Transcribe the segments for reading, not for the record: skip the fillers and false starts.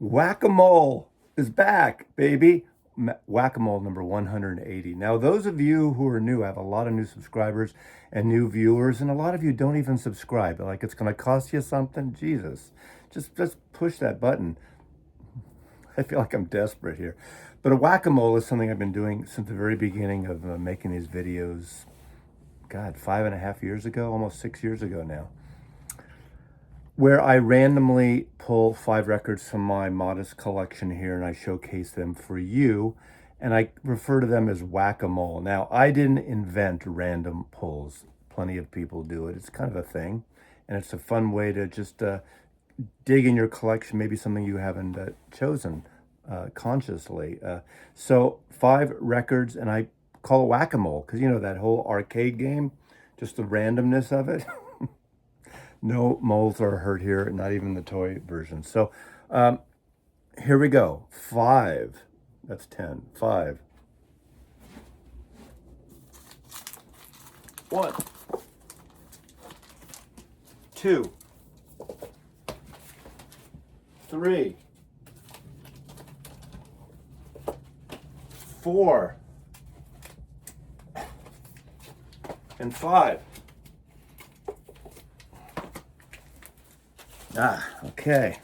Whack-a-mole is back, baby. Whack-a-mole number 180. Now, those of you who are new, I have a lot of new subscribers and new viewers, and a lot of you don't even subscribe. Like, it's going to cost you something? Jesus. Just push that button. I feel like I'm desperate here. But a whack-a-mole is something I've been doing since the very beginning of making these videos. God, 5.5 years ago, almost 6 years ago now, where I randomly pull 5 records from my modest collection here and I showcase them for you, and I refer to them as whack-a-mole. Now, I didn't invent random pulls. Plenty of people do it. It's kind of a thing, and it's a fun way to just dig in your collection, maybe something you haven't chosen consciously. So 5 records, and I call it whack-a-mole because, you know, that whole arcade game, just the randomness of it. No moles are hurt here, not even the toy version. So here we go. 5. That's 10. 5. 1. 2. 3. 4. And 5. Okay.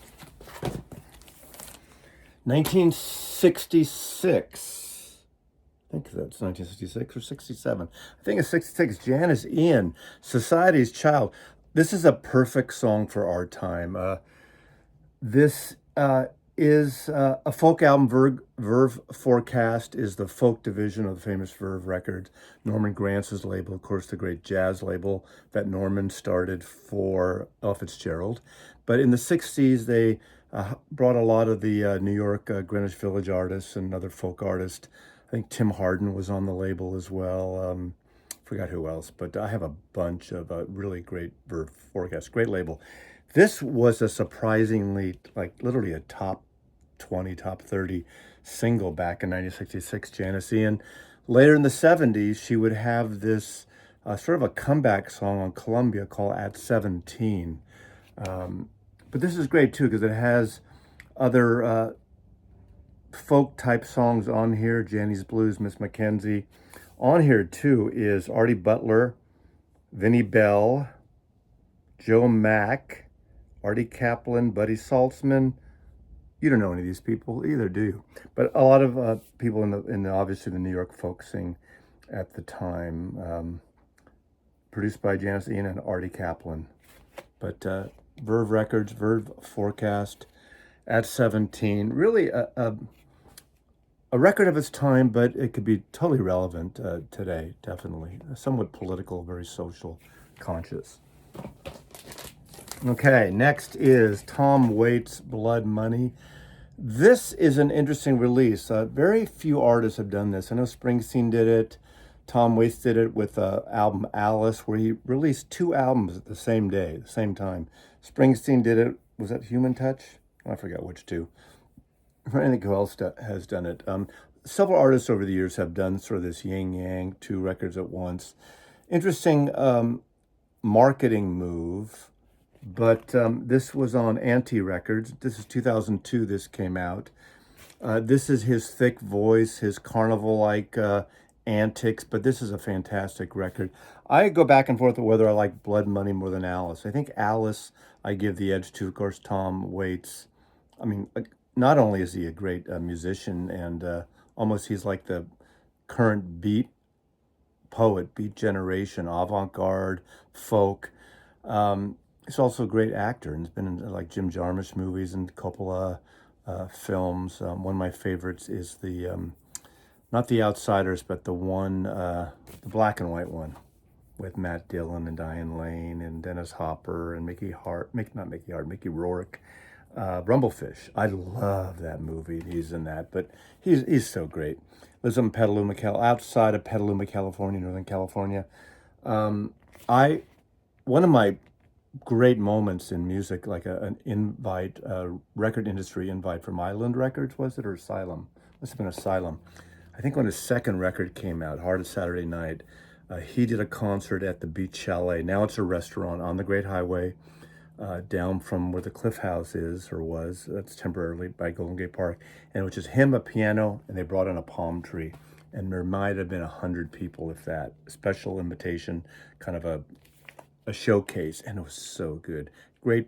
1966. I think that's 1966 or 67. I think it's 66. Janis Ian, Society's Child. This is a perfect song for our time. This is a folk album. Verve Forecast is the folk division of the famous Verve Records. Norman Grantz's label, of course, the great jazz label that Norman started for Ella Fitzgerald. But in the 60s, they brought a lot of the New York Greenwich Village artists and other folk artists. I think Tim Hardin was on the label as well. Forgot who else, but I have a bunch of really great Verve Forecast, great label. This was a surprisingly, like literally a top 20, top 30 single back in 1966, Janis Ian. Later in the 70s, she would have this sort of a comeback song on Columbia called At 17. But this is great too because it has other folk type songs on here. Janny's Blues, Miss Mackenzie. On here too is Artie Butler, Vinnie Bell, Joe Mack, Artie Kaplan, Buddy Saltzman. You don't know any of these people either, do you? But a lot of people in the obviously the New York folk scene at the time. Produced by Janis Ian and Artie Kaplan. But Verve Records, Verve Forecast, At 17. Really a record of its time, but it could be totally relevant today, definitely. Somewhat political, very social, conscious. Okay, next is Tom Waits' Blood Money. This is an interesting release. Very few artists have done this. I know Springsteen did it. Tom Waits did it with the album Alice, where he released 2 albums at the same day, the same time. Springsteen did it. Was that Human Touch? I forgot which 2. I don't think who else has done it. Several artists over the years have done sort of this yin-yang, 2 records at once. Interesting marketing move, but this was on Anti Records. This is 2002 this came out. This is his thick voice, his carnival-like antics, but this is a fantastic record. I go back and forth with whether I like Blood Money more than Alice. I think Alice I give the edge to, of course, Tom Waits. I mean, not only is he a great musician and almost he's like the current beat poet, beat generation, avant-garde, folk. He's also a great actor and has been in like Jim Jarmusch movies and Coppola films. One of my favorites is the not The Outsiders, but the one, the black and white one with Matt Dillon and Diane Lane and Dennis Hopper and Mickey Rourke. Rumblefish. I love that movie. He's in that, but he's so great. Lives in Petaluma, outside of Petaluma, California, Northern California. One of my great moments in music, like an invite, record industry invite from Island Records, was it, or Asylum? Must have been Asylum. I think when his second record came out, Hard as Saturday Night, he did a concert at the Beach Chalet. Now it's a restaurant on the Great Highway. down from where the Cliff House is or was. That's temporarily by Golden Gate Park, and it was just him, a piano, and they brought in a palm tree, and there might have been 100 people, if that. Special invitation, kind of a showcase, and it was so good. Great,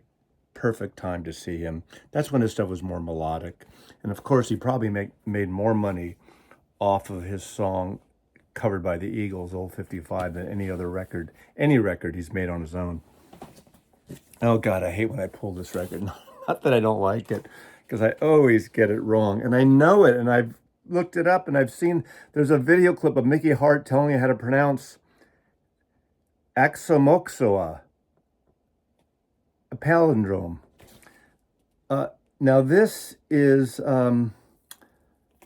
perfect time to see him. That's when his stuff was more melodic, and of course, he probably made more money off of his song covered by the Eagles, Old 55, than any record he's made on his own. Oh God, I hate when I pull this record. Not that I don't like it, because I always get it wrong. And I know it, and I've looked it up, and I've seen there's a video clip of Mickey Hart telling you how to pronounce Axomoxoa, a palindrome. Now this is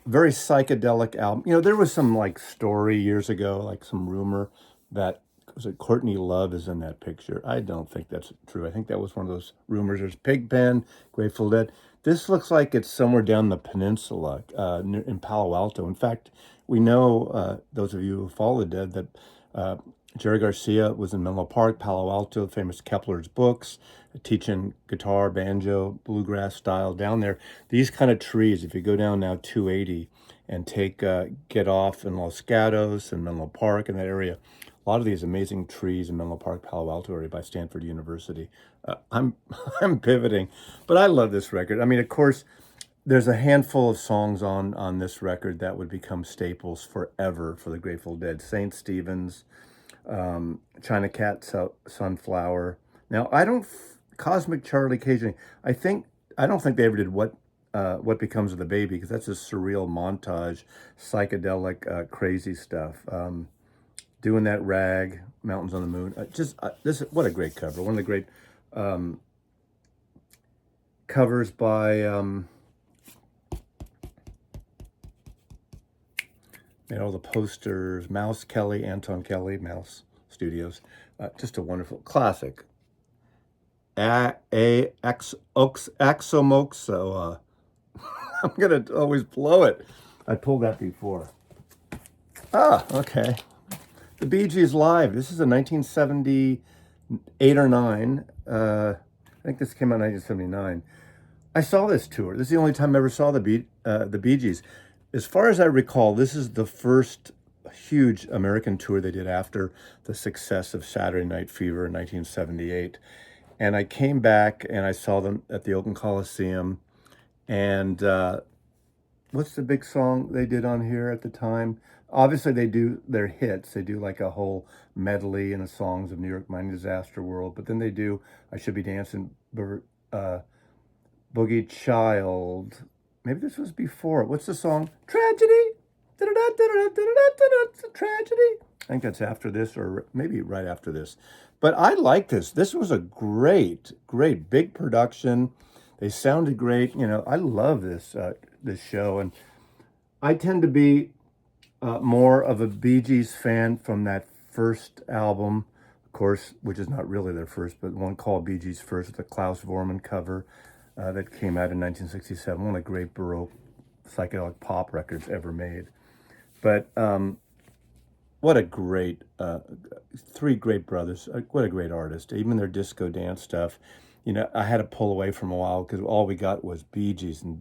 very psychedelic album. You know, there was some like story years ago, like some rumor that was it Courtney Love is in that picture. I don't think that's true. I think that was one of those rumors. There's Pigpen, Grateful Dead. This looks like it's somewhere down the peninsula in Palo Alto. In fact, we know, those of you who follow the Dead, that Jerry Garcia was in Menlo Park, Palo Alto, famous Kepler's books, teaching guitar, banjo, bluegrass style down there. These kind of trees, if you go down now 280 and get off in Los Gatos and Menlo Park in that area, a lot of these amazing trees in Menlo Park, Palo Alto area by Stanford University. I'm I'm pivoting, but I love this record. I mean, of course, there's a handful of songs on this record that would become staples forever for the Grateful Dead. St. Stephen's, China Cat, Sunflower. Now, Cosmic Charlie occasionally. I don't think they ever did What Becomes of the Baby, because that's a surreal montage, psychedelic, crazy stuff. Doing That Rag, Mountains on the Moon. What a great cover. One of the great covers by all the posters, Mouse Kelly, Anton Kelly, Mouse Studios. Just a wonderful classic. Axomoxo. I'm going to always blow it. I pulled that before. Okay. The Bee Gees live. This is a 1978 or 9. I think this came out in 1979. I saw this tour. This is the only time I ever saw the Bee Gees. As far as I recall, this is the first huge American tour they did after the success of Saturday Night Fever in 1978. And I came back and I saw them at the Oakland Coliseum. And what's the big song they did on here at the time? Obviously, they do their hits. They do like a whole medley in the songs of New York Mining Disaster World. But then they do I Should Be Dancing, Boogie Child. Maybe this was before. What's the song? Tragedy. Tragedy. I think that's after this, or maybe right after this. But I like this. This was a great big production. They sounded great. You know, I love this show, and I tend to be more of a Bee Gees fan from that first album, of course, which is not really their first, but one called Bee Gees First, the Klaus Vormann cover that came out in 1967. One of the great Baroque psychedelic pop records ever made. But what a great, three great brothers. What a great artist. Even their disco dance stuff. You know, I had to pull away from a while because all we got was Bee Gees and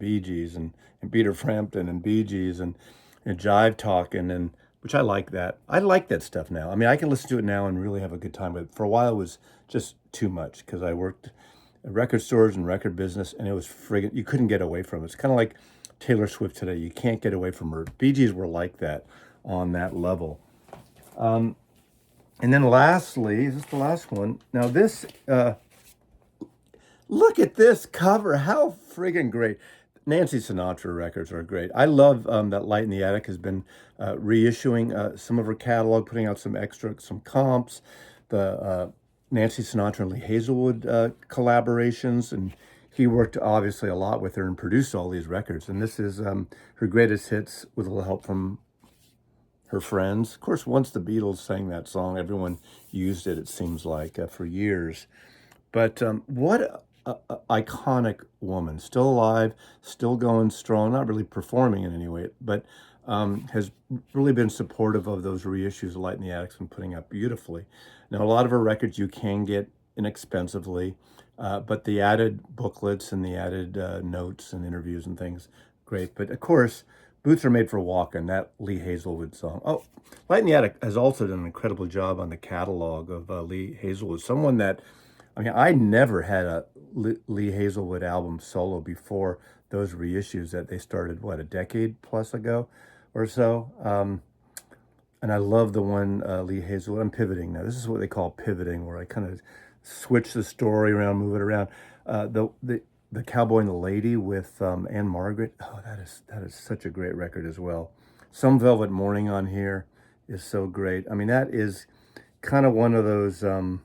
Peter Frampton and Bee Gees and jive talking, and which I like that. I like that stuff now. I mean, I can listen to it now and really have a good time. But for a while, it was just too much because I worked at record stores and record business, and it was friggin', you couldn't get away from it. It's kind of like Taylor Swift today. You can't get away from her. Bee Gees were like that on that level. And then lastly, is this the last one? Now this, look at this cover. How friggin' great. Nancy Sinatra records are great. I love that Light in the Attic has been reissuing some of her catalog, putting out some comps, the Nancy Sinatra and Lee Hazelwood collaborations, and he worked obviously a lot with her and produced all these records. And this is her greatest hits with a little help from her friends. Of course, once the Beatles sang that song, everyone used it, it seems like, for years. But what a iconic woman, still alive, still going strong, not really performing in any way, but has really been supportive of those reissues of Light in the Attic and putting out beautifully. Now, a lot of her records you can get inexpensively. But the added booklets and the added notes and interviews and things, great. But of course, Boots Are Made for Walking, that Lee Hazelwood song. Oh, Light in the Attic has also done an incredible job on the catalog of Lee Hazelwood. Someone that, I mean, I never had a Lee Hazelwood album solo before those reissues that they started, what, a decade plus ago or so. And I love the one Lee Hazelwood. I'm pivoting now. This is what they call pivoting, where I kind of switch the story around, move it around. The Cowboy and the Lady with Anne Margaret. Oh, that is such a great record as well. Some Velvet Morning on here is so great. I mean, that is kind of one of those almost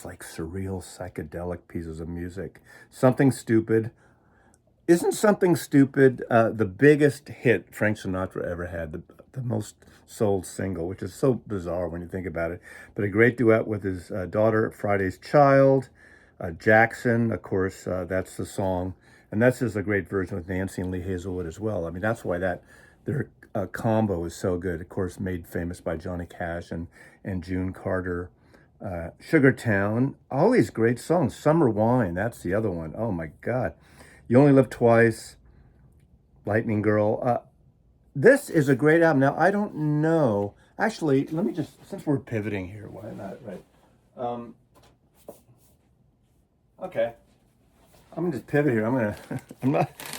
like surreal psychedelic pieces of music. Something Stupid. Isn't Something Stupid the biggest hit Frank Sinatra ever had? The most sold single, which is so bizarre when you think about it. But a great duet with his daughter, Friday's Child. Jackson, of course, that's the song. And that's just a great version with Nancy and Lee Hazelwood as well. I mean, that's why their combo is so good. Of course, made famous by Johnny Cash and June Carter. Sugar Town, all these great songs. Summer Wine, that's the other one. Oh my God. You Only Live Twice, Lightning Girl. This is a great album. Now, I don't know. Actually, let me just, since we're pivoting here, why not, right? Okay. I'm going to just pivot here.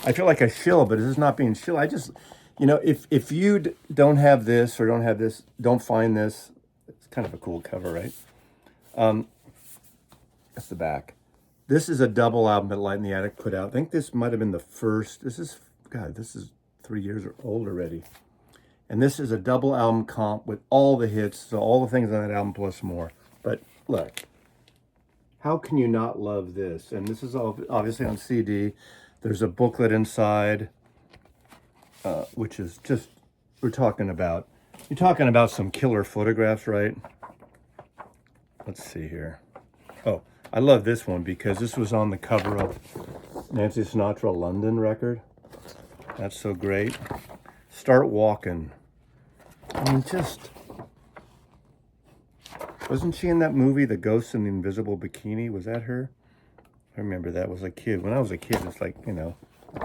I feel like I shill, but this is not being shill. I just, if you don't have this or don't have this, don't find this, it's kind of a cool cover, right? That's the back. This is a double album that Light in the Attic put out. I think this might have been the first. This is 3 years old already. And this is a double album comp with all the hits, so all the things on that album plus more. But look, how can you not love this? And this is all obviously on CD. There's a booklet inside, which is just, you're talking about some killer photographs, right? Let's see here. Oh, I love this one because this was on the cover of Nancy Sinatra London record. That's so great. Start Walking. I mean, wasn't she in that movie, The Ghost in the Invisible Bikini? Was that her? I remember that was a kid. When I was a kid, it's like,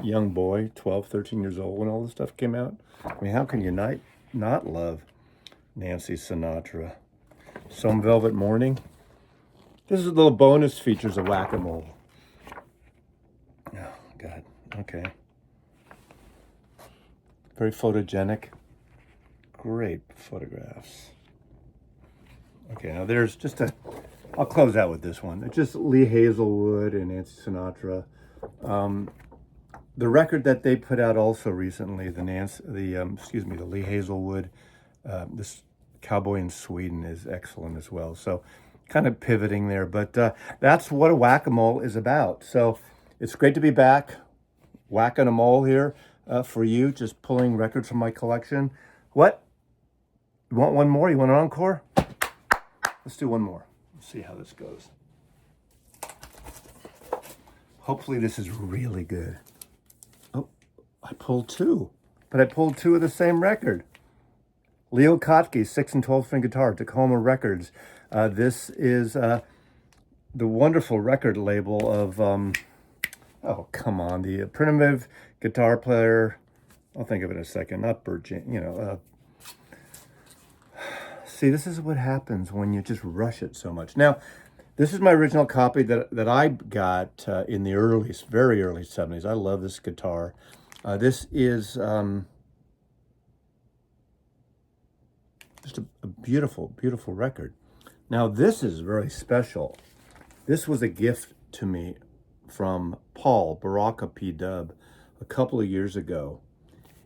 young boy, 12, 13 years old when all this stuff came out. I mean, how can you not love Nancy Sinatra? Some Velvet Morning. This is a little bonus features of Whack-A-Mole. Oh, God. Okay. Very photogenic. Great photographs. Okay, now there's I'll close out with this one. It's just Lee Hazelwood and Nancy Sinatra. The record that they put out also recently, the Lee Hazelwood, this Cowboy in Sweden is excellent as well. So kind of pivoting there, but that's what a Whack-A-Mole is about. So it's great to be back, whacking a mole here for you, just pulling records from my collection. What? You want one more? You want an encore? Let's do one more. Let's see how this goes. Hopefully this is really good. Oh, I pulled two, but I pulled two of the same record. Leo Kottke, 6 and 12 string guitar, Tacoma Records. This is the wonderful record label of, oh, come on, the primitive guitar player. I'll think of it in a second. Not Bert, see, this is what happens when you just rush it so much. Now, this is my original copy that I got in the very early 70s. I love this guitar. This is just a beautiful, beautiful record. Now, this is very special. This was a gift to me from Paul, Baraka P. Dub, a couple of years ago.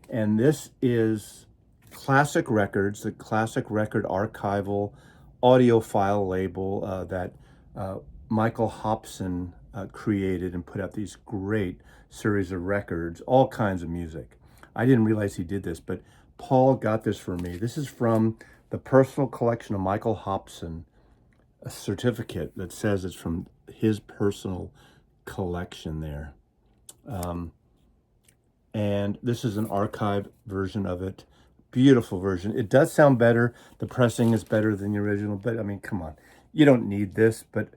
And this is Classic Records, the Classic Record Archival audiophile label that Michael Hobson created and put out these great series of records, all kinds of music. I didn't realize he did this, but Paul got this for me. This is from the personal collection of Michael Hobson, a certificate that says it's from his personal collection there. And this is an archive version of it. Beautiful version. It does sound better. The pressing is better than the original, but I mean, come on. You don't need this, but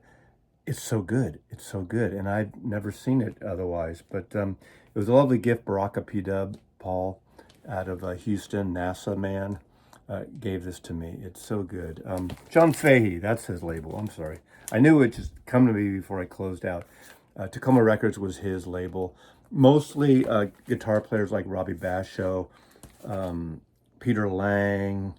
It's so good. It's so good. And I'd never seen it otherwise. But it was a lovely gift. Baraka P. Dub, Paul, out of Houston, NASA man, gave this to me. It's so good. John Fahey, that's his label. I'm sorry. I knew it just come to me before I closed out. Tacoma Records was his label. Mostly guitar players like Robbie Basho, Peter Lang,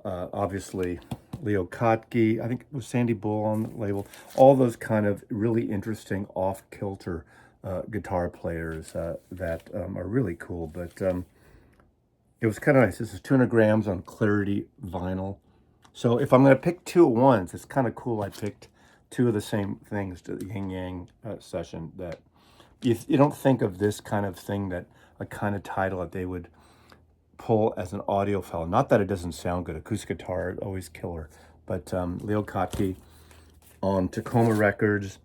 obviously Leo Kottke, I think it was Sandy Bull on the label. All those kind of really interesting off-kilter guitar players that are really cool. But it was kind of nice. This is 200 grams on Clarity vinyl. So if I'm going to pick two at once, it's kind of cool I picked two of the same things to the Yin Yang session that you don't think of this kind of thing, that a kind of title that they would pull as an audio file. Not that it doesn't sound good. Acoustic guitar, always killer. But Leo Kottke on Tacoma Records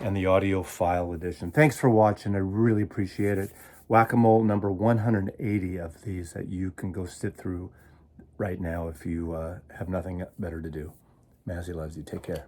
and the audio file edition. Thanks for watching. I really appreciate it. Whack-A-Mole number 180 of these that you can go sit through right now if you have nothing better to do. Mazzy loves you. Take care.